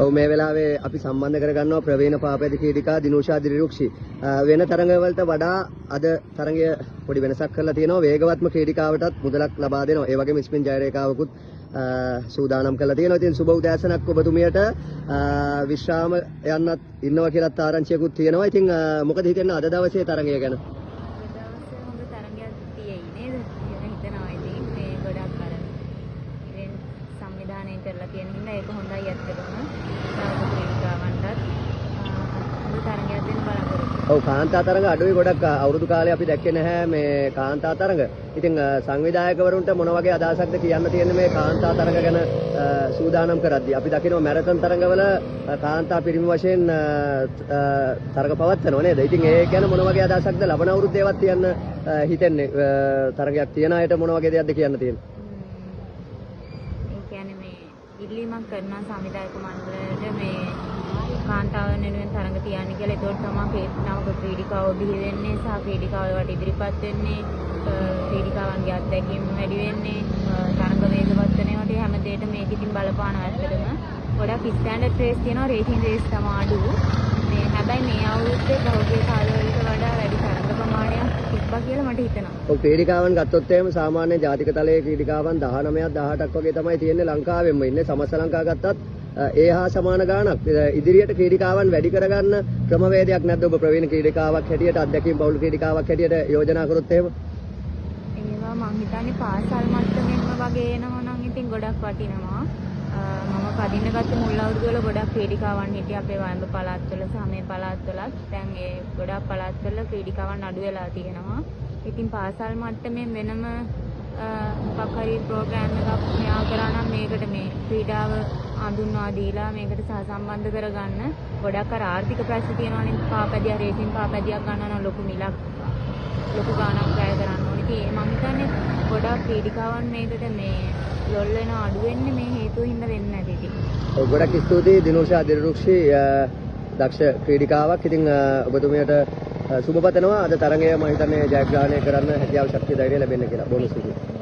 ඔව් මේ වෙලාවේ අපි සම්බන්ධ කරගන්නවා ප්‍රවීණ පාපැදි ක්‍රීඩිකා දිනුෂා දිරිරුක්ෂි. වෙන තරඟ වලට වඩා අද තරඟය පොඩි වෙනසක් කරලා තියෙනවා. වේගවත්ම ක්‍රීඩිකාවටත් මුදලක් ලබා දෙනවා. ඒ වගේම ස්පින් ජයරේඛාවකුත් සූදානම් කරලා තියෙනවා. ඉතින් සුබ උදෑසනක් ඔබතුමියට විශ්‍රාම යන්නත් ඉන්නවා කියලාත් ආරංචියකුත් තියෙනවා. ඉතින් මොකද හිතන්නේ අද දවසේ තරඟය ගැන? කරලා තියෙන හින්දා ඒක හොඳයි ඇත්තටම ක්‍රීඩිකාවන්ටත් හොඳ තරඟයක් දෙන්න බලාපොරොත්තු. ඔව් කාන්තා තරඟ අඩුයි ගොඩක් අවුරුදු කාලේ අපි දැක්කේ නැහැ මේ කාන්තා තරඟ. ඉතින් සංවිධායකවරුන්ට මොන වගේ අදහසක්ද කියන්න තියෙන්නේ මේ කාන්තා තරඟ ගැන සූදානම් කරද්දී? අපි දකිනවා මැරතන් තරඟවල කාන්තා පිරිමි වශයෙන් තරඟ පවත්වනවා නේද? ඉතින් ඒ ගැන මොන වගේ අදහසක්ද ලබන අවුරුද්දේවත් තියන්න හිතෙන්නේ? තරඟයක් තියන අයට මොන වගේ දෙයක්ද කියන්න තියෙන්නේ? ඉල්ලීමක් කරන සංවිධායක මණ්ඩලයට මේ කාන්තාවන් වෙනුවෙන් තරඟ තියන්න කියලා. ඒකට තමයි නවක ක්‍රීඩිකාවෝ බිහි වෙන්නේ සහ ක්‍රීඩිකාවෝ වට ඉදිරිපත් වෙන්නේ. ක්‍රීඩිකාවන්ගේ අත්දැකීම් වැඩි වෙන්නේ. තරඟ වේගවත් වෙනකොට හැම දෙයකම මේක ඉතින් බලපානවා ඇත්තටම. ගොඩක් ස්ටෑන්ඩඩ් රේස් තියෙනවා. රේසින් රේස් තමයි අඩු. මේ හැබැයි මේ අවුරුද්දේ පහුගිය කාලවලට වඩා වැඩි තරඟ ප්‍රමාණයක් තිබ්බා කියලා මට හිතෙනවා. ඔව් ක්‍රීඩිකාවන් ගත්තොත් එහෙම සාමාන්‍ය ජාතික තලයේ ක්‍රීඩිකාවන් 19ක් 18ක් වගේ තමයි තියෙන්නේ ලංකාවෙම ඉන්නේ. සමස්ත ලංකාව ගත්තත් ඒ හා සමාන ගාණක්. ඉදිරියට ක්‍රීඩිකාවන් වැඩි කරගන්න ක්‍රමවේදයක් නැද්ද ඔබ ප්‍රවීණ ක්‍රීඩිකාවක් හැටියට අත්දැකීම් බහුල ක්‍රීඩිකාවක් හැටියට යෝජනා කරොත් එහෙම? ඒවා මම හිතන්නේ පාසල් මට්ටමින්ම වගේ එනවා නම් ඉතින් ගොඩක් වටිනවා. මම කදින්න ගත්ත මුල් අවුරුදු වල ගොඩක් ක්‍රීඩිකාවන් හිටියා අපේ වයඹ පළාත්වල සහ මේ පළාත්වලත්. දැන් ඒ ගොඩක් පළාත්වල ක්‍රීඩිකාවන් අඩු වෙලා තියෙනවා. ඉතින් පාසල් මට්ටමින් වෙනම මොකක් හරි ප්‍රෝග්‍රෑම් එකක් මෙයා කරා නම් මේකට මේ ක්‍රීඩාව හඳුන්වා දීලා මේකට සහසම්බන්ධ කරගන්න ගොඩක් අර ආර්ථික ප්‍රශ්න තියෙනවානේ. පාපැදියා රේසින් පාපැදියක් ගන්නවා නම් ලොකු මිලක් ලොකු ගාණක් වැය කරන්න ඕනේ. ඉතින් මම හිතන්නේ ගොඩක් ක්‍රීඩිකාවන් මේකට මේ ලොල් වෙන අඩු වෙන්නේ මේ හේතුව හින්දා වෙන්නේ නැති ඉතින්. ඔව් ගොඩක් ස්තුතියි දිනුෂා දිරිරුක්ෂි දක්ෂ ක්‍රීඩිකාවක්. ඉතින් ඔබතුමියට සුබ පතනවා අද තරඟය මම හිතන්නේ ජයග්‍රහණය කරන්න හැකියාව ශක්තිය ධෛර්යය ලැබෙන්න කියලා. බොහොම ස්තුතියි.